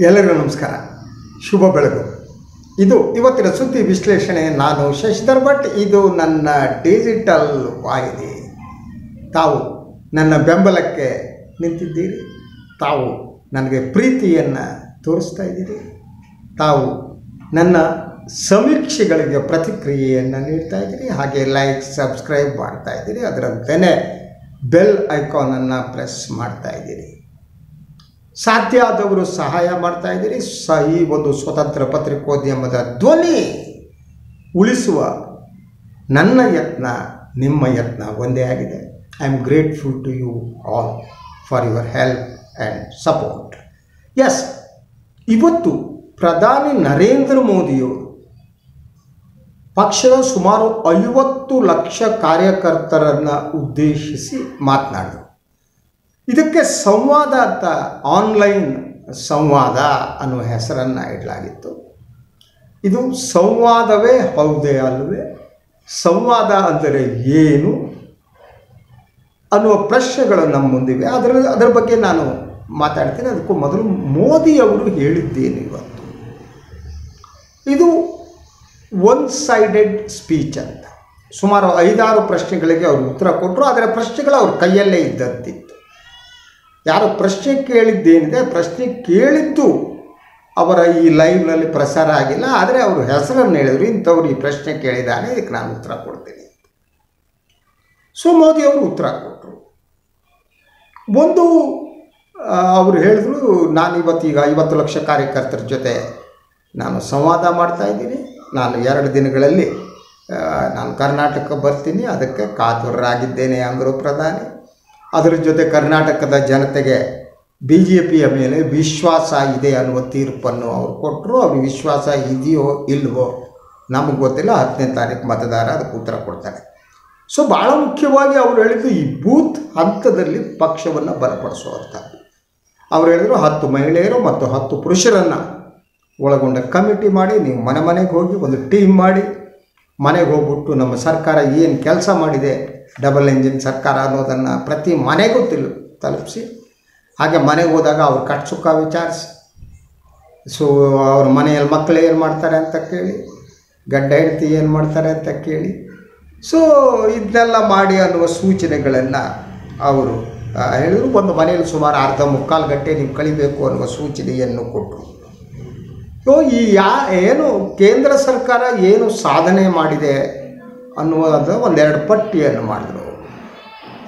ಎಲ್ಲರಿಗೂ ನಮಸ್ಕಾರ, ಶುಭ ಬೆಳಗು. ಇದು ಇವತ್ತಿನ ಸುದ್ದಿ ವಿಶ್ಲೇಷಣೆ. ನಾನು ಶಶಿಧರ್ ಭಟ್. ಇದು ನನ್ನ ಡಿಜಿಟಲ್ ವಾಹಿನಿ. ತಾವು ನನ್ನ ಬೆಂಬಲಕ್ಕೆ ನಿಂತಿದ್ದೀರಿ, ತಾವು ನನಗೆ ಪ್ರೀತಿಯನ್ನು ತೋರಿಸ್ತಾ ಇದ್ದೀರಿ, ತಾವು ನನ್ನ ಸಮೀಕ್ಷೆಗಳಿಗೆ ಪ್ರತಿಕ್ರಿಯೆಯನ್ನು ನೀಡ್ತಾ ಇದ್ದೀರಿ, ಹಾಗೆ ಲೈಕ್ ಸಬ್ಸ್ಕ್ರೈಬ್ ಮಾಡ್ತಾ ಇದ್ದೀರಿ, ಅದರಂತೆಯೇ ಬೆಲ್ ಐಕಾನನ್ನು ಪ್ರೆಸ್ ಮಾಡ್ತಾ ಇದ್ದೀರಿ. ಸಾಧ್ಯ ಆದವರು ಸಹಾಯ ಮಾಡ್ತಾ ಇದ್ದೀರಿ. ಈ ಒಂದು ಸ್ವತಂತ್ರ ಪತ್ರಿಕೋದ್ಯಮದ ಧ್ವನಿ ಉಳಿಸುವ ನನ್ನ ಯತ್ನ, ನಿಮ್ಮ ಯತ್ನ ಒಂದೇ ಆಗಿದೆ. I am grateful to you all for your help and support. Yes, ಇವತ್ತು ಪ್ರಧಾನಿ ನರೇಂದ್ರ ಮೋದಿಯವರು ಪಕ್ಷದ ಸುಮಾರು 50 ಲಕ್ಷ ಕಾರ್ಯಕರ್ತರನ್ನು ಉದ್ದೇಶಿಸಿ ಮಾತನಾಡಿದರು. ಇದಕ್ಕೆ ಸಂವಾದ ಅಂತ, ಆನ್ಲೈನ್ ಸಂವಾದ ಅನ್ನುವ ಹೆಸರನ್ನು ಇಡಲಾಗಿತ್ತು. ಇದು ಸಂವಾದವೇ ಹೌದೇ ಅಲ್ಲವೇ? ಸಂವಾದ ಅಂದರೆ ಏನು ಅನ್ನುವ ಪ್ರಶ್ನೆಗಳು ನಮ್ಮ ಮುಂದಿವೆ. ಅದರ ಬಗ್ಗೆ ನಾನು ಮಾತಾಡ್ತೀನಿ. ಅದಕ್ಕೂ ಮೊದಲು ಮೋದಿಯವರು ಹೇಳಿದ್ದೇನು ಇವತ್ತು, ಇದು ಒನ್ ಸೈಡೆಡ್ ಸ್ಪೀಚ್ ಅಂತ. ಸುಮಾರು 5-6 ಪ್ರಶ್ನೆಗಳಿಗೆ ಅವರು ಉತ್ತರ ಕೊಟ್ಟರು. ಅದರ ಪ್ರಶ್ನೆಗಳು ಅವ್ರ ಕೈಯಲ್ಲೇ ಇದ್ದಂತಿತ್ತು. ಯಾರು ಪ್ರಶ್ನೆ ಕೇಳಿದ್ದೇನಿದೆ, ಪ್ರಶ್ನೆ ಕೇಳಿದ್ದು ಅವರ ಈ ಲೈವ್ನಲ್ಲಿ ಪ್ರಸಾರ ಆಗಿಲ್ಲ, ಆದರೆ ಅವರು ಹೆಸರನ್ನು ಹೇಳಿದರು, ಇಂಥವ್ರು ಈ ಪ್ರಶ್ನೆ ಕೇಳಿದ್ದಾನೆ, ಇದಕ್ಕೆ ನಾನು ಉತ್ತರ ಕೊಡ್ತೀನಿ. ಸೊ ಮೋದಿಯವರು ಉತ್ತರ ಕೊಟ್ಟರು. ಒಂದು ಅವರು ಹೇಳಿದ್ರು, ನಾನು ಇವತ್ತೀಗ 50 ಲಕ್ಷ ಕಾರ್ಯಕರ್ತರ ಜೊತೆ ನಾನು ಸಂವಾದ ಮಾಡ್ತಾಯಿದ್ದೀನಿ, ನಾನು 2 ದಿನಗಳಲ್ಲಿ ನಾನು ಕರ್ನಾಟಕ ಬರ್ತೀನಿ, ಅದಕ್ಕೆ ಕಾತುರರಾಗಿದ್ದೇನೆ ಅಂದರು ಪ್ರಧಾನಿ. ಅದರ ಜೊತೆ ಕರ್ನಾಟಕದ ಜನತೆಗೆ BJPಯ ಮೇಲೆ ವಿಶ್ವಾಸ ಇದೆ ಅನ್ನುವ ತೀರ್ಪನ್ನು ಅವರು ಕೊಟ್ಟರು. ಅವ್ರಿಗೆ ವಿಶ್ವಾಸ ಇದೆಯೋ ಇಲ್ವೋ ನಮಗೆ ಗೊತ್ತಿಲ್ಲ. 10ನೇ ತಾರೀಕು ಮತದಾರ ಅದಕ್ಕೆ ಉತ್ತರ ಕೊಡ್ತಾರೆ. ಸೊ ಭಾಳ ಮುಖ್ಯವಾಗಿ ಅವರು ಹೇಳಿದ್ದು, ಈ ಬೂತ್ ಹಂತದಲ್ಲಿ ಪಕ್ಷವನ್ನು ಬಲಪಡಿಸುವಂಥ. ಅವರು ಹೇಳಿದರು, 10 ಮಹಿಳೆಯರು ಮತ್ತು 10 ಪುರುಷರನ್ನು ಒಳಗೊಂಡ ಕಮಿಟಿ ಮಾಡಿ, ನೀವು ಮನೆ ಮನೆಗೆ ಹೋಗಿ ಒಂದು ಟೀಮ್ ಮಾಡಿ, ಮನೆಗೆ ಹೋಗ್ಬಿಟ್ಟು ನಮ್ಮ ಸರ್ಕಾರ ಏನು ಕೆಲಸ ಮಾಡಿದೆ, ಡಬಲ್ ಎಂಜಿನ್ ಸರ್ಕಾರ ಅನ್ನೋದನ್ನು ಪ್ರತಿ ಮನೆಗೂ ತಲುಪಿಸಿ, ಹಾಗೆ ಮನೆಗೆ ಹೋದಾಗ ಅವ್ರು ಕಟ್ ಸುಖ ವಿಚಾರಿಸಿ, ಸೊ ಅವ್ರ ಮನೆಯಲ್ಲಿ ಮಕ್ಕಳು ಏನು ಮಾಡ್ತಾರೆ ಅಂತ ಕೇಳಿ, ಗಂಡ ಹೆಂಡತಿ ಏನು ಮಾಡ್ತಾರೆ ಅಂತ ಕೇಳಿ, ಸೊ ಇದನ್ನೆಲ್ಲ ಮಾಡಿ ಅನ್ನುವ ಸೂಚನೆಗಳನ್ನು ಅವರು ಹೇಳಿದರು. ಒಂದು ಮನೆಯಲ್ಲಿ ಸುಮಾರು ಅರ್ಧ-ಮುಕ್ಕಾಲು ಗಂಟೆ ನೀವು ಕಳಿಬೇಕು ಅನ್ನುವ ಸೂಚನೆಯನ್ನು ಕೊಟ್ಟರು. ಸೊ ಈ ಏನು ಕೇಂದ್ರ ಸರ್ಕಾರ ಏನು ಸಾಧನೆ ಮಾಡಿದೆ ಅನ್ನುವುದು 1-2 ಪಟ್ಟಿಯನ್ನು ಮಾಡಿದರು.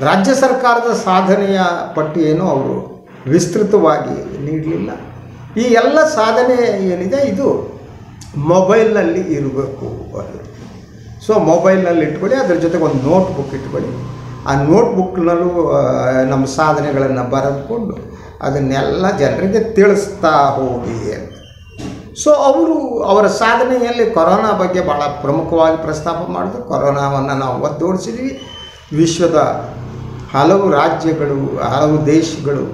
ರಾಜ್ಯ ಸರ್ಕಾರದ ಸಾಧನೆಯ ಪಟ್ಟಿಯನ್ನು ಅವರು ವಿಸ್ತೃತವಾಗಿ ನೀಡಲಿಲ್ಲ. ಈ ಎಲ್ಲ ಸಾಧನೆ ಏನಿದೆ ಇದು ಮೊಬೈಲ್ನಲ್ಲಿ ಇರಬೇಕು ಅದು. ಸೊ ಮೊಬೈಲ್ನಲ್ಲಿ ಇಟ್ಕೊಳ್ಳಿ, ಅದರ ಜೊತೆಗೆ ಒಂದು ನೋಟ್ಬುಕ್ ಇಟ್ಕೊಳ್ಳಿ. ಆ ನೋಟ್ಬುಕ್ನಲ್ಲೂ ನಮ್ಮ ಸಾಧನೆಗಳನ್ನು ಬರೆದುಕೊಂಡು ಅದನ್ನೆಲ್ಲ ಜನರಿಗೆ ತಿಳಿಸ್ತಾ ಹೋಗಿ ಅಂತ. ಸೊ ಅವರ ಸಾಧನೆಯಲ್ಲಿ ಕೊರೋನಾ ಬಗ್ಗೆ ಭಾಳ ಪ್ರಮುಖವಾಗಿ ಪ್ರಸ್ತಾಪ ಮಾಡಿದ್ರು. ಕೊರೋನಾವನ್ನು ನಾವು ಒದ್ದೋಡಿಸಿದ್ವಿ. ವಿಶ್ವದ ಹಲವು ರಾಜ್ಯಗಳು, ಹಲವು ದೇಶಗಳು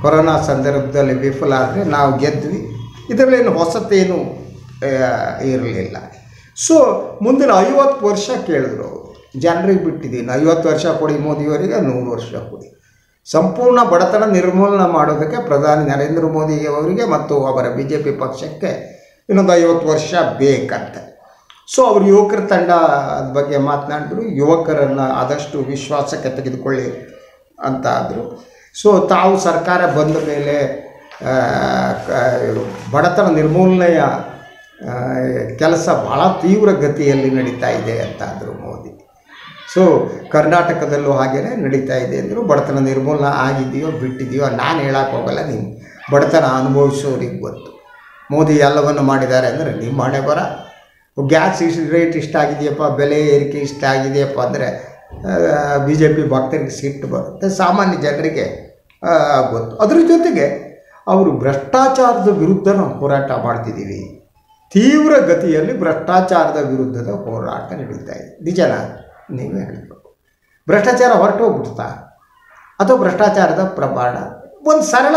ಕೊರೋನಾ ಸಂದರ್ಭದಲ್ಲಿ ವಿಫಲ ಆದರೆ ನಾವು ಗೆದ್ವಿ. ಇದರಲ್ಲೇನು ಹೊಸತೇನು ಇರಲಿಲ್ಲ. ಸೊ ಮುಂದಿನ 50 ವರ್ಷ ಕೇಳಿದ್ರು ಅವರು. ಜನರಿಗೆ ಬಿಟ್ಟಿದ್ದೀನಿ, 50 ವರ್ಷ ಕೊಡಿ ಮೋದಿಯವರಿಗೆ, 100 ವರ್ಷ ಕೊಡಿ. ಸಂಪೂರ್ಣ ಬಡತನ ನಿರ್ಮೂಲನೆ ಮಾಡೋದಕ್ಕೆ ಪ್ರಧಾನಿ ನರೇಂದ್ರ ಮೋದಿ ಅವರಿಗೆ ಮತ್ತು ಅವರ BJP ಪಕ್ಷಕ್ಕೆ ಇನ್ನೊಂದು 50 ವರ್ಷ ಬೇಕಂತ. ಸೊ ಅವರು ಯುವಕರ ತಂಡದ ಬಗ್ಗೆ ಮಾತನಾಡಿದ್ರು. ಯುವಕರನ್ನು ಆದಷ್ಟು ವಿಶ್ವಾಸಕ್ಕೆ ತೆಗೆದುಕೊಳ್ಳಿ ಅಂತ ಆದರು. ಸೊ ತಾವು ಸರ್ಕಾರ ಬಂದ ಮೇಲೆ ಬಡತನ ನಿರ್ಮೂಲನೆಯ ಕೆಲಸ ಭಾಳ ತೀವ್ರ ಗತಿಯಲ್ಲಿ ನಡೀತಾ ಇದೆ ಅಂತ ಆದರು ಮೋದಿ. ಸೊ ಕರ್ನಾಟಕದಲ್ಲೂ ಹಾಗೇ ನಡೀತಾ ಇದೆ ಅಂದರು. ಬಡತನ ನಿರ್ಮೂಲನೆ ಆಗಿದೆಯೋ ಬಿಟ್ಟಿದೆಯೋ ನಾನು ಹೇಳಕ್ಕೆ ಹೋಗಲ್ಲ, ನೀವು ಬಡತನ ಅನುಭವಿಸೋರಿಗೆ ಗೊತ್ತು. ಮೋದಿ ಎಲ್ಲವನ್ನು ಮಾಡಿದ್ದಾರೆ ಅಂದರೆ ನಿಮ್ಮ ಹಣೆ ಬರ. ಗ್ಯಾಸ್ ರೇಟ್ ಇಷ್ಟ ಆಗಿದೆಯಪ್ಪ, ಬೆಲೆ ಏರಿಕೆ ಇಷ್ಟ ಆಗಿದೆಯಪ್ಪ ಅಂದರೆ BJP ಭಕ್ತರಿಗೆ ಸಿಟ್ಟು ಬರುತ್ತೆ, ಸಾಮಾನ್ಯ ಜನರಿಗೆ ಗೊತ್ತು. ಅದ್ರ ಜೊತೆಗೆ ಅವರು ಭ್ರಷ್ಟಾಚಾರದ ವಿರುದ್ಧ ನಾವು ಹೋರಾಟ ಮಾಡ್ತಿದ್ದೀವಿ, ತೀವ್ರ ಗತಿಯಲ್ಲಿ ಭ್ರಷ್ಟಾಚಾರದ ವಿರುದ್ಧದ ಹೋರಾಟ ನಡೀತಾ ಇದೆ. ನಿಜನ ನೀವೇ ಹೇಳಬೇಕು. ಭ್ರಷ್ಟಾಚಾರ ಹೊರಟೋಗ್ಬಿಡ್ತಾ ಅಥವಾ ಭ್ರಷ್ಟಾಚಾರದ ಪ್ರಮಾಣ? ಒಂದು ಸರಳ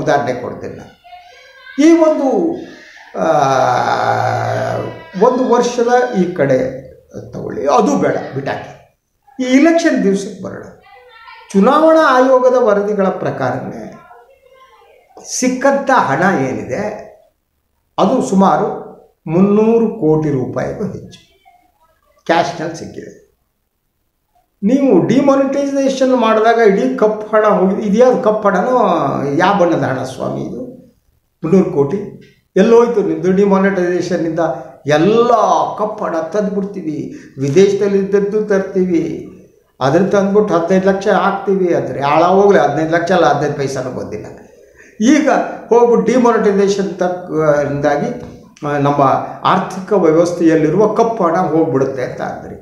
ಉದಾಹರಣೆ ಕೊಡ್ತೀನಿ ನಾನು. ಈ ಒಂದು ವರ್ಷದ ಈ ಕಡೆ ತಗೊಳ್ಳಿ, ಅದು ಬೇಡ ಬಿಟ್ಟಾಕಿ, ಈ ಇಲೆಕ್ಷನ್ ದಿವಸಕ್ಕೆ ಬರೋಣ. ಚುನಾವಣಾ ಆಯೋಗದ ವರದಿಗಳ ಪ್ರಕಾರವೇ ಸಿಕ್ಕಂಥ ಹಣ ಏನಿದೆ ಅದು ಸುಮಾರು 300 ಕೋಟಿ ರೂಪಾಯಿಗೂ ಹೆಚ್ಚು ಕ್ಯಾಶ್ನಲ್ಲಿ ಸಿಕ್ಕಿದೆ. ನೀವು ಡಿಮಾನಿಟೈಸೇಷನ್ ಮಾಡಿದಾಗ ಇಡೀ ಕಪ್ ಹಣ ಹೋಗಿ ಇದ್ಯಾವುದು ಕಪ್ ಹಣನೋ ಯಾವ ಬಣ್ಣದ ಹಣ ಸ್ವಾಮಿ ಇದು 300 ಕೋಟಿ ಎಲ್ಲೋಯ್ತು ನಿಮ್ಮದು ಡಿಮಾನಿಟೈಸೇಷನ್ನಿಂದ? ಎಲ್ಲ ಕಪ್ ಹಣ ತಂದುಬಿಡ್ತೀವಿ, ವಿದೇಶದಲ್ಲಿದ್ದದ್ದು ತರ್ತೀವಿ, ಅದನ್ನು ತಂದ್ಬಿಟ್ಟು 15 ಲಕ್ಷ ಹಾಕ್ತೀವಿ ಅಂದರೆ ಹೋಗಲಿ 15 ಲಕ್ಷ ಅಲ್ಲ 15 ಪೈಸಾನೂ ಬಂದಿಲ್ಲ. ಈಗ ಹೋಗ್ಬಿಟ್ಟು ಡಿಮಾನಿಟೈಸೇಷನ್ ಇಂದಾಗಿ ನಮ್ಮ ಆರ್ಥಿಕ ವ್ಯವಸ್ಥೆಯಲ್ಲಿರುವ ಕಪ್ ಹಣ ಹೋಗ್ಬಿಡುತ್ತೆ ಅಂತ ಅಂದ್ರಿ.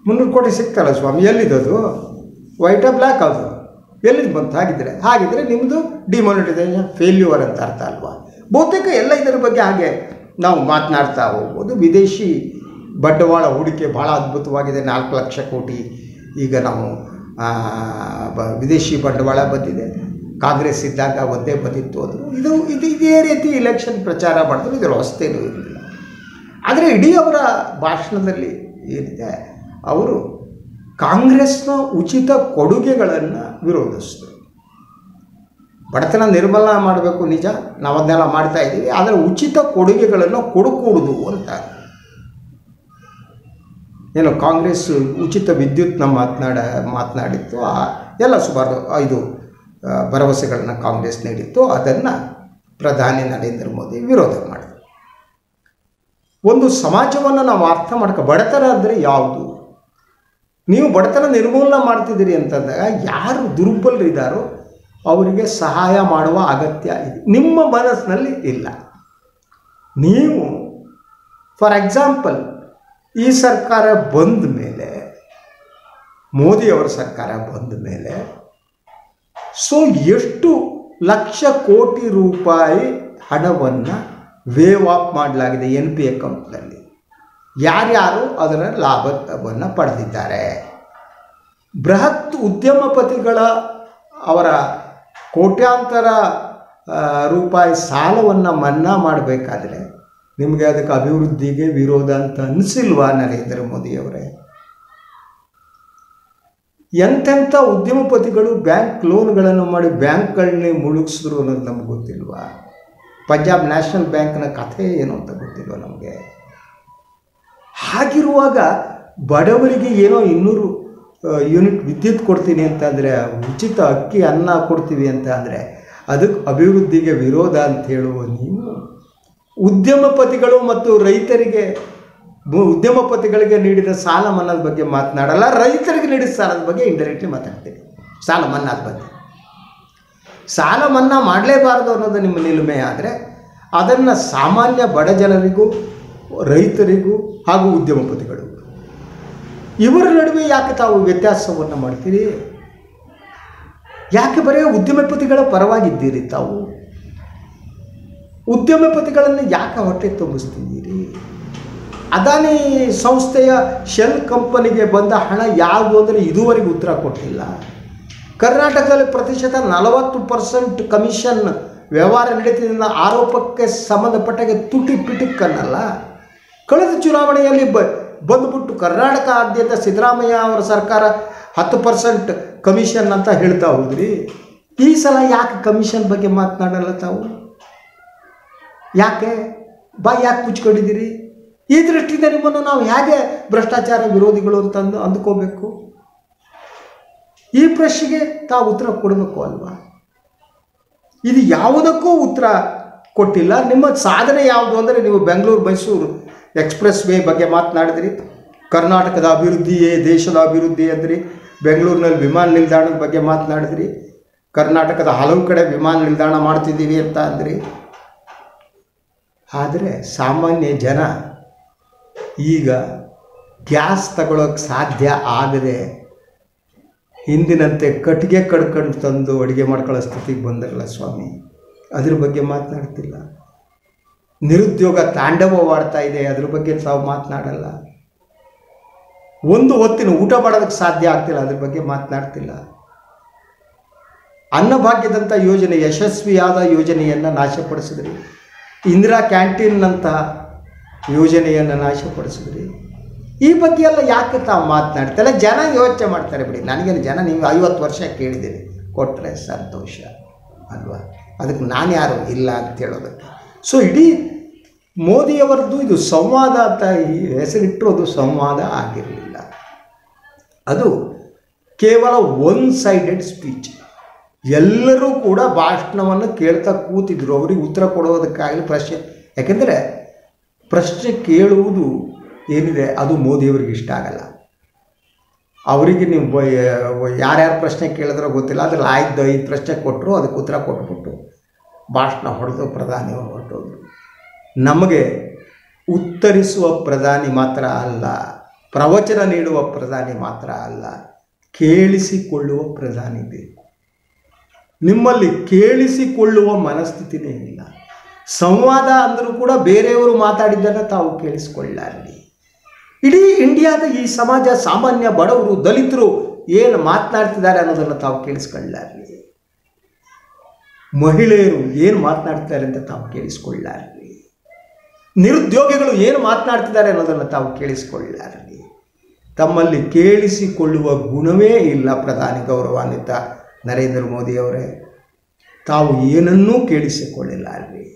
300 ಕೋಟಿ ಸಿಗ್ತಲ್ಲ ಸ್ವಾಮಿ, ಎಲ್ಲಿದ್ದದು? ವೈಟಾ ಬ್ಲ್ಯಾಕ್ ಅದು ಎಲ್ಲಿದ್ದು ಬಂತು? ಹಾಗಿದ್ರೆ ನಿಮ್ಮದು ಡಿಮಾನಿಟೈಸೇಷನ್ ಫೇಲ್ಯೂರ್ ಅಂತ ಅರ್ಥ ಅಲ್ವಾ? ಬಹುತೇಕ ಎಲ್ಲ ಇದರ ಬಗ್ಗೆ ಹಾಗೆ ನಾವು ಮಾತನಾಡ್ತಾ ಹೋಗ್ಬೋದು. ವಿದೇಶಿ ಬಂಡವಾಳ ಹೂಡಿಕೆ ಭಾಳ ಅದ್ಭುತವಾಗಿದೆ. 4 ಲಕ್ಷ ಕೋಟಿ ಈಗ ನಾವು ವಿದೇಶಿ ಬಂಡವಾಳ ಬಂದಿದೆ. ಕಾಂಗ್ರೆಸ್ ಇದ್ದಾಗ ಒಂದೇ ಬಂದಿತ್ತು ಅಂದರು. ಇದೇ ರೀತಿ ಇಲೆಕ್ಷನ್ ಪ್ರಚಾರ ಮಾಡಿದ್ರು, ಇದರ ಹೊಸ್ತೇನೂ ಇರಲಿಲ್ಲ. ಆದರೆ ಇಡೀ ಅವರ ಭಾಷಣದಲ್ಲಿ ಏನಿದೆ, ಅವರು ಕಾಂಗ್ರೆಸ್ನ ಉಚಿತ ಕೊಡುಗೆಗಳನ್ನು ವಿರೋಧಿಸಿದರು. ಬಡತನ ನಿರ್ಮೂಲನೆ ಮಾಡಬೇಕು, ನಿಜ, ನಾವು ಅದನ್ನೆಲ್ಲ ಮಾಡ್ತಾ ಇದ್ದೀವಿ, ಆದರೆ ಉಚಿತ ಕೊಡುಗೆಗಳನ್ನು ಕೊಡಕೂಡದು ಅಂತ. ಏನು ಕಾಂಗ್ರೆಸ್ ಉಚಿತ ವಿದ್ಯುತ್ನ ಮಾತನಾಡಿತ್ತು, ಎಲ್ಲ ಸುಮಾರು 5 ಭರವಸೆಗಳನ್ನು ಕಾಂಗ್ರೆಸ್ ನೀಡಿತ್ತು. ಅದನ್ನು ಪ್ರಧಾನಿ ನರೇಂದ್ರ ಮೋದಿ ವಿರೋಧ ಮಾಡಿದರು. ಒಂದು ಸಮಾಜವನ್ನು ನಾವು ಅರ್ಥ ಬಡತನ ಅಂದರೆ ಯಾವುದು? ನೀವು ಬಡತನ ನಿರ್ಮೂಲನೆ ಮಾಡ್ತಿದ್ದೀರಿ ಅಂತಂದಾಗ ಯಾರು ದುರ್ಬಲರಿದ್ದಾರೋ ಅವರಿಗೆ ಸಹಾಯ ಮಾಡುವ ಅಗತ್ಯ ಇದೆ, ನಿಮ್ಮ ಮನಸ್ಸಿನಲ್ಲಿ ಇಲ್ಲ. ನೀವು ಫಾರ್ ಎಕ್ಸಾಂಪಲ್ ಈ ಸರ್ಕಾರ ಬಂದ ಮೇಲೆ, ಮೋದಿಯವರ ಸರ್ಕಾರ ಬಂದ ಮೇಲೆ ಎಷ್ಟು ಲಕ್ಷ ಕೋಟಿ ರೂಪಾಯಿ ಹಣವನ್ನು ವೇವ್ ಆಫ್ ಮಾಡಲಾಗಿದೆ NP ಅಕೌಂಟ್ನಲ್ಲಿ. ಯಾರ್ಯಾರು ಅದರ ಲಾಭವನ್ನು ಪಡೆದಿದ್ದಾರೆ? ಬೃಹತ್ ಉದ್ಯಮಪತಿಗಳ ಅವರ ಕೋಟ್ಯಾಂತರ ರೂಪಾಯಿ ಸಾಲವನ್ನು ಮನ್ನಾ ಮಾಡಬೇಕಾದ್ರೆ ನಿಮಗೆ ಅದಕ್ಕೆ ಅಭಿವೃದ್ಧಿಗೆ ವಿರೋಧ ಅಂತ ಅನಿಸಿಲ್ವಾ ನರೇಂದ್ರ ಮೋದಿಯವರೇ? ಎಂತೆಂಥ ಉದ್ಯಮಪತಿಗಳು ಬ್ಯಾಂಕ್ ಲೋನ್ಗಳನ್ನು ಮಾಡಿ ಬ್ಯಾಂಕ್ಗಳನ್ನೇ ಮುಳುಗಿಸಿದ್ರು ಅನ್ನೋದು ನಮ್ಗೆ ಗೊತ್ತಿಲ್ವಾ? ಪಂಜಾಬ್ ನ್ಯಾಷನಲ್ ಬ್ಯಾಂಕ್ನ ಕಥೆ ಏನು ಅಂತ ಗೊತ್ತಿಲ್ವ ನಮಗೆ? ಹಾಗಿರುವಾಗ ಬಡವರಿಗೆ ಏನೋ 200 ಯೂನಿಟ್ ವಿದ್ಯುತ್ ಕೊಡ್ತೀನಿ ಅಂತಂದರೆ, ಉಚಿತ ಅಕ್ಕಿ ಅನ್ನ ಕೊಡ್ತೀವಿ ಅಂತ ಅಂದರೆ ಅದಕ್ಕೆ ಅಭಿವೃದ್ಧಿಗೆ ವಿರೋಧ ಅಂತ ಹೇಳುವ ನೀವು ಉದ್ಯಮಪತಿಗಳು ಮತ್ತು ಉದ್ಯಮಪತಿಗಳಿಗೆ ನೀಡಿದ ಸಾಲ ಮನ್ನಾದ ಬಗ್ಗೆ ಮಾತನಾಡಲ್ಲ, ರೈತರಿಗೆ ನೀಡಿದ ಸಾಲದ ಬಗ್ಗೆ ಇಂಡೈರೆಕ್ಟ್ಲಿ ಮಾತಾಡ್ತೀವಿ. ಸಾಲ ಮನ್ನಾದ ಬಗ್ಗೆ ಸಾಲ ಮನ್ನಾ ಮಾಡಲೇಬಾರದು ಅನ್ನೋದು ನಿಮ್ಮ ನಿಲುಮೆ ಆದರೆ ಅದನ್ನು ಸಾಮಾನ್ಯ ಬಡ ಜನರಿಗೂ ರೈತರಿಗೂ ಹಾಗೂ ಉದ್ಯಮಪತಿಗಳು ಇವರ ನಡುವೆ ಯಾಕೆ ತಾವು ವ್ಯತ್ಯಾಸವನ್ನು ಮಾಡ್ತೀರಿ? ಯಾಕೆ ಬರೀ ಉದ್ಯಮಪತಿಗಳ ಪರವಾಗಿದ್ದೀರಿ ತಾವು? ಉದ್ಯಮಪತಿಗಳನ್ನು ಯಾಕೆ ಹೊಟ್ಟೆ ತುಂಬಿಸ್ತಿದ್ದೀರಿ? ಅದಾನಿ ಸಂಸ್ಥೆಯ ಶೆಲ್ ಕಂಪನಿಗೆ ಬಂದ ಹಣ ಯಾವುದು ಅಂದರೆ ಇದುವರೆಗೂ ಉತ್ತರ ಕೊಟ್ಟಿಲ್ಲ. ಕರ್ನಾಟಕದಲ್ಲಿ ಪ್ರತಿಶತ 40% ಕಮಿಷನ್ ವ್ಯವಹಾರ ನಡೀತಿದ್ದ ಆರೋಪಕ್ಕೆ ಸಂಬಂಧಪಟ್ಟಾಗೆ ತುಟಿ ಪಿಟಿಕ್ಕನ್ನಲ್ಲ. ಕಳೆದ ಚುನಾವಣೆಯಲ್ಲಿ ಬಂದುಬಿಟ್ಟು ಕರ್ನಾಟಕದಾದ್ಯಂತ ಸಿದ್ದರಾಮಯ್ಯ ಅವರ ಸರ್ಕಾರ 10% ಕಮಿಷನ್ ಅಂತ ಹೇಳ್ತಾ ಹೋದ್ರಿ. ಈ ಸಲ ಯಾಕೆ ಕಮಿಷನ್ ಬಗ್ಗೆ ಮಾತನಾಡಲ್ಲ ತಾವು? ಯಾಕೆ ಮುಚ್ಕೊಂಡಿದ್ದೀರಿ? ಈ ದೃಷ್ಟಿಯಿಂದ ನಿಮ್ಮನ್ನು ನಾವು ಹೇಗೆ ಭ್ರಷ್ಟಾಚಾರ ವಿರೋಧಿಗಳು ಅಂತಂದು ಅಂದ್ಕೋಬೇಕು? ಈ ಪ್ರಶ್ನೆಗೆ ತಾವು ಉತ್ತರ ಕೊಡಬೇಕು ಅಲ್ವಾ? ಇದು ಯಾವುದಕ್ಕೂ ಉತ್ತರ ಕೊಟ್ಟಿಲ್ಲ. ನಿಮ್ಮ ಸಾಧನೆ ಯಾವುದು ಅಂದರೆ ನೀವು ಬೆಂಗಳೂರು ಮೈಸೂರು ಎಕ್ಸ್ಪ್ರೆಸ್ ವೇ ಬಗ್ಗೆ ಮಾತನಾಡಿದ್ರಿ, ಕರ್ನಾಟಕದ ಅಭಿವೃದ್ಧಿಯೇ ದೇಶದ ಅಭಿವೃದ್ಧಿ ಅಂದ್ರಿ, ಬೆಂಗಳೂರಿನಲ್ಲಿ ವಿಮಾನ ನಿಲ್ದಾಣದ ಬಗ್ಗೆ ಮಾತನಾಡಿದ್ರಿ, ಕರ್ನಾಟಕದ ಹಲವು ಕಡೆ ವಿಮಾನ ನಿಲ್ದಾಣ ಮಾಡ್ತಿದ್ದೀವಿ ಅಂತ ಅಂದ್ರಿ. ಆದರೆ ಸಾಮಾನ್ಯ ಜನ ಈಗ ಗ್ಯಾಸ್ ತಗೊಳ್ಳೋಕ್ಕೆ ಸಾಧ್ಯ ಆಗದೆ ಹಿಂದಿನಂತೆ ಕಟ್ಟಿಗೆ ಕಡ್ಕೊಂಡು ತಂದು ಅಡುಗೆ ಮಾಡ್ಕೊಳ್ಳೋ ಸ್ಥಿತಿಗೆ ಬಂದಿರಲ್ಲ ಸ್ವಾಮಿ, ಅದ್ರ ಬಗ್ಗೆ ಮಾತನಾಡ್ತಿಲ್ಲ. ನಿರುದ್ಯೋಗ ತಾಂಡವವಾಡ್ತಾ ಇದೆ, ಅದ್ರ ಬಗ್ಗೆ ತಾವು ಮಾತನಾಡಲ್ಲ. ಒಂದು ಹೊತ್ತಿನ ಊಟ ಮಾಡೋದಕ್ಕೆ ಸಾಧ್ಯ ಆಗ್ತಿಲ್ಲ, ಅದ್ರ ಬಗ್ಗೆ ಮಾತನಾಡ್ತಿಲ್ಲ. ಅನ್ನಭಾಗ್ಯದಂಥ ಯೋಜನೆ, ಯಶಸ್ವಿಯಾದ ಯೋಜನೆಯನ್ನು ನಾಶಪಡಿಸಿದ್ರಿ. ಇಂದಿರಾ ಕ್ಯಾಂಟೀನ್ನಂತಹ ಯೋಜನೆಯನ್ನು ನಾಶಪಡಿಸಿದ್ರಿ. ಈ ಬಗ್ಗೆ ಎಲ್ಲ ಯಾಕೆ ತಾವು ಮಾತನಾಡ್ತಾರೆ? ಜನ ಯೋಚನೆ ಮಾಡ್ತಾರೆ ಬಿಡಿ. ನನಗೇನು ಜನ ನೀವು 50 ವರ್ಷ ಕೇಳಿದ್ದೀರಿ, ಕೊಟ್ಟರೆ ಸಂತೋಷ ಅಲ್ವಾ? ಅದಕ್ಕೆ ನಾನು ಯಾರು ಇಲ್ಲ ಅಂತ ಹೇಳೋದಕ್ಕೆ. ಸೊ ಇಡೀ ಮೋದಿಯವರದ್ದು ಇದು ಸಂವಾದ ಅಂತ ಈ ಹೆಸರಿಟ್ಟಿರೋದು ಸಂವಾದ ಆಗಿರಲಿಲ್ಲ, ಅದು ಕೇವಲ ಒನ್ ಸೈಡೆಡ್ ಸ್ಪೀಚ್. ಎಲ್ಲರೂ ಕೂಡ ಭಾಷಣವನ್ನು ಕೇಳ್ತಾ ಕೂತಿದ್ರು, ಅವರಿಗೆ ಉತ್ತರ ಕೊಡೋದಕ್ಕಾಗಲಿ ಪ್ರಶ್ನೆ, ಯಾಕೆಂದರೆ ಪ್ರಶ್ನೆ ಕೇಳುವುದು ಏನಿದೆ ಅದು ಮೋದಿಯವರಿಗೆ ಇಷ್ಟ ಆಗಲ್ಲ. ಅವರಿಗೆ ನೀವು ಯಾರ್ಯಾರು ಪ್ರಶ್ನೆ ಕೇಳಿದ್ರೋ ಗೊತ್ತಿಲ್ಲ, ಅದ್ರಲ್ಲಿ 5 ಪ್ರಶ್ನೆ ಕೊಟ್ಟರು, ಅದಕ್ಕೆ ಉತ್ತರ ಕೊಟ್ಬಿಟ್ಟು ಭಾಷಣ ಹೊಡೆದು ಪ್ರಧಾನಿಯವರು ಹೊರಟೋದ್ರು. ನಮಗೆ ಉತ್ತರಿಸುವ ಪ್ರಧಾನಿ ಮಾತ್ರ ಅಲ್ಲ, ಪ್ರವಚನ ನೀಡುವ ಪ್ರಧಾನಿ ಮಾತ್ರ ಅಲ್ಲ, ಕೇಳಿಸಿಕೊಳ್ಳುವ ಪ್ರಧಾನಿ ಬೇಕು. ನಿಮ್ಮಲ್ಲಿ ಕೇಳಿಸಿಕೊಳ್ಳುವ ಮನಸ್ಥಿತಿನೇ ಇಲ್ಲ. ಸಂವಾದ ಅಂದರೂ ಕೂಡ ಬೇರೆಯವರು ಮಾತಾಡಿದ್ದನ್ನು ತಾವು ಕೇಳಿಸಿಕೊಳ್ಳಾರಲಿ. ಇಡೀ ಇಂಡಿಯಾದ ಈ ಸಮಾಜ, ಸಾಮಾನ್ಯ ಬಡವರು, ದಲಿತರು ಏನು ಮಾತನಾಡ್ತಿದ್ದಾರೆ ಅನ್ನೋದನ್ನು ತಾವು ಕೇಳಿಸ್ಕೊಳ್ಳಾರಲಿ. ಮಹಿಳೆಯರು ಏನು ಮಾತನಾಡ್ತಾರೆ ಅಂತ ತಾವು ಕೇಳಿಸ್ಕೊಳ್ಳಾರಲಿ. ನಿರುದ್ಯೋಗಿಗಳು ಏನು ಮಾತನಾಡ್ತಿದ್ದಾರೆ ಅನ್ನೋದನ್ನು ತಾವು ಕೇಳಿಸಿಕೊಳ್ಳಾರಲಿ. ತಮ್ಮಲ್ಲಿ ಕೇಳಿಸಿಕೊಳ್ಳುವ ಗುಣವೇ ಇಲ್ಲ. ಪ್ರಧಾನಿ ಗೌರವಾನ್ವಿತ ನರೇಂದ್ರ ಮೋದಿಯವರೇ, ತಾವು ಏನನ್ನೂ ಕೇಳಿಸಿಕೊಳ್ಳಲಾರಲಿ.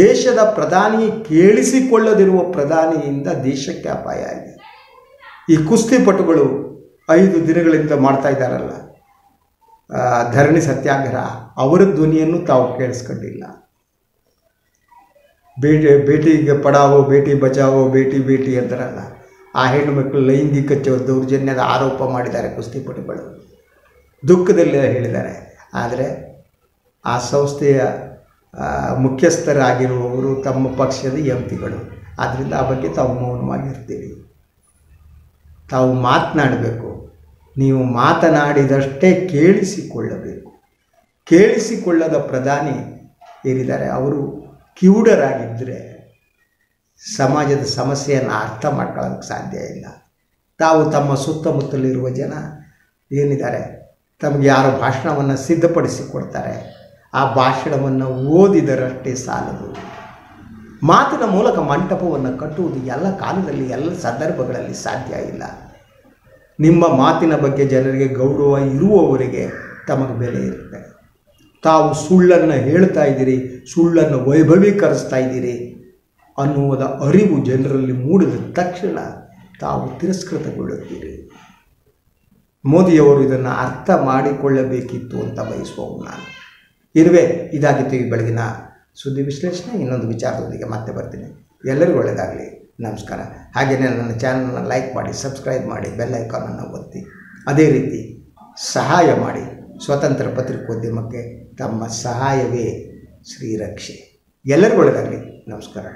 ದೇಶದ ಪ್ರಧಾನಿ ಕೇಳಿಸಿಕೊಳ್ಳದಿರುವ ಪ್ರಧಾನಿಯಿಂದ ದೇಶಕ್ಕೆ ಅಪಾಯ ಆಗಿದೆ. ಈ ಕುಸ್ತಿಪಟುಗಳು 5 ದಿನಗಳಿಂದ ಮಾಡ್ತಾ ಇದ್ದಾರಲ್ಲ ಧರಣಿ ಸತ್ಯಾಗ್ರಹ, ಅವರ ಧ್ವನಿಯನ್ನು ತಾವು ಕೇಳಿಸ್ಕೊಂಡಿಲ್ಲ. ಬೇಟಿಗೆ ಪಡಾವೋ, ಬೇಟಿ ಬಚಾವೋ, ಬೇಟಿ ಅಂತಾರಲ್ಲ, ಆ ಹೆಣ್ಣುಮಕ್ಕಳು ಲೈಂಗಿಕ ದೌರ್ಜನ್ಯದ ಆರೋಪ ಮಾಡಿದ್ದಾರೆ ಕುಸ್ತಿಪಟುಗಳು, ದುಃಖದಲ್ಲಿ ಹೇಳಿದ್ದಾರೆ. ಆದರೆ ಆ ಸಂಸ್ಥೆಯ ಮುಖ್ಯಸ್ಥರಾಗಿರುವವರು ತಮ್ಮ ಪಕ್ಷದ ಎಂಪಿಗಳು, ಆದ್ದರಿಂದ ಆ ಬಗ್ಗೆ ತಾವು ಮೌನವಾಗಿರ್ತೀರಿ. ತಾವು ಮಾತನಾಡಬೇಕು, ನೀವು ಮಾತನಾಡಿದಷ್ಟೇ ಕೇಳಿಸಿಕೊಳ್ಳಬೇಕು. ಕೇಳಿಸಿಕೊಳ್ಳದ ಪ್ರಧಾನಿ ಏನಿದ್ದಾರೆ ಅವರು ಕಿವುಡರಾಗಿದ್ದರೆ ಸಮಾಜದ ಸಮಸ್ಯೆಯನ್ನು ಅರ್ಥ ಮಾಡ್ಕೊಳ್ಳೋದಕ್ಕೆ ಸಾಧ್ಯ ಇಲ್ಲ. ತಾವು ತಮ್ಮ ಸುತ್ತಮುತ್ತಲಿರುವ ಜನ ಏನಿದ್ದಾರೆ, ತಮಗೆ ಯಾರು ಭಾಷಣವನ್ನು ಸಿದ್ಧಪಡಿಸಿ ಕೊಡ್ತಾರೆ, ಆ ಭಾಷಣವನ್ನು ಓದಿದರಷ್ಟೇ ಸಾಲದು. ಮಾತಿನ ಮೂಲಕ ಮಂಟಪವನ್ನು ಕಟ್ಟುವುದು ಎಲ್ಲ ಕಾಲದಲ್ಲಿ, ಎಲ್ಲ ಸಂದರ್ಭಗಳಲ್ಲಿ ಸಾಧ್ಯ ಇಲ್ಲ. ನಿಮ್ಮ ಮಾತಿನ ಬಗ್ಗೆ ಜನರಿಗೆ ಗೌರವ ಇರುವವರಿಗೆ ತಮಗೆ ಬೆಲೆ ಇರುತ್ತೆ. ತಾವು ಸುಳ್ಳನ್ನು ಹೇಳ್ತಾ ಇದ್ದೀರಿ, ಸುಳ್ಳನ್ನು ವೈಭವೀಕರಿಸ್ತಾ ಇದ್ದೀರಿ ಅನ್ನುವುದ ಅರಿವು ಜನರಲ್ಲಿ ಮೂಡಿದ ತಕ್ಷಣ ತಾವು ತಿರಸ್ಕೃತಗೊಳ್ಳುತ್ತೀರಿ. ಮೋದಿಯವರು ಇದನ್ನು ಅರ್ಥ ಮಾಡಿಕೊಳ್ಳಬೇಕಿತ್ತು ಅಂತ ಬಯಸುವವು ನಾನು. ಇರುವೆ, ಇದಾಗಿತ್ತು ಈ ಬೆಳಗಿನ ಸುದ್ದಿ ವಿಶ್ಲೇಷಣೆ. ಇನ್ನೊಂದು ವಿಚಾರದೊಂದಿಗೆ ಮತ್ತೆ ಬರ್ತೀನಿ. ಎಲ್ಲರಿಗೂ ಒಳ್ಳೆಯದಾಗಲಿ. ನಮಸ್ಕಾರ. ಹಾಗೆಯೇ ನನ್ನ ಚಾನಲನ್ನು ಲೈಕ್ ಮಾಡಿ, ಸಬ್ಸ್ಕ್ರೈಬ್ ಮಾಡಿ, ಬೆಲ್ ಐಕಾನನ್ನು ಒತ್ತಿ. ಅದೇ ರೀತಿ ಸಹಾಯ ಮಾಡಿ. ಸ್ವತಂತ್ರ ಪತ್ರಿಕೋದ್ಯಮಕ್ಕೆ ತಮ್ಮ ಸಹಾಯವೇ ಶ್ರೀರಕ್ಷೆ. ಎಲ್ಲರಿಗೂ ಒಳ್ಳೆಯದಾಗಲಿ. ನಮಸ್ಕಾರ.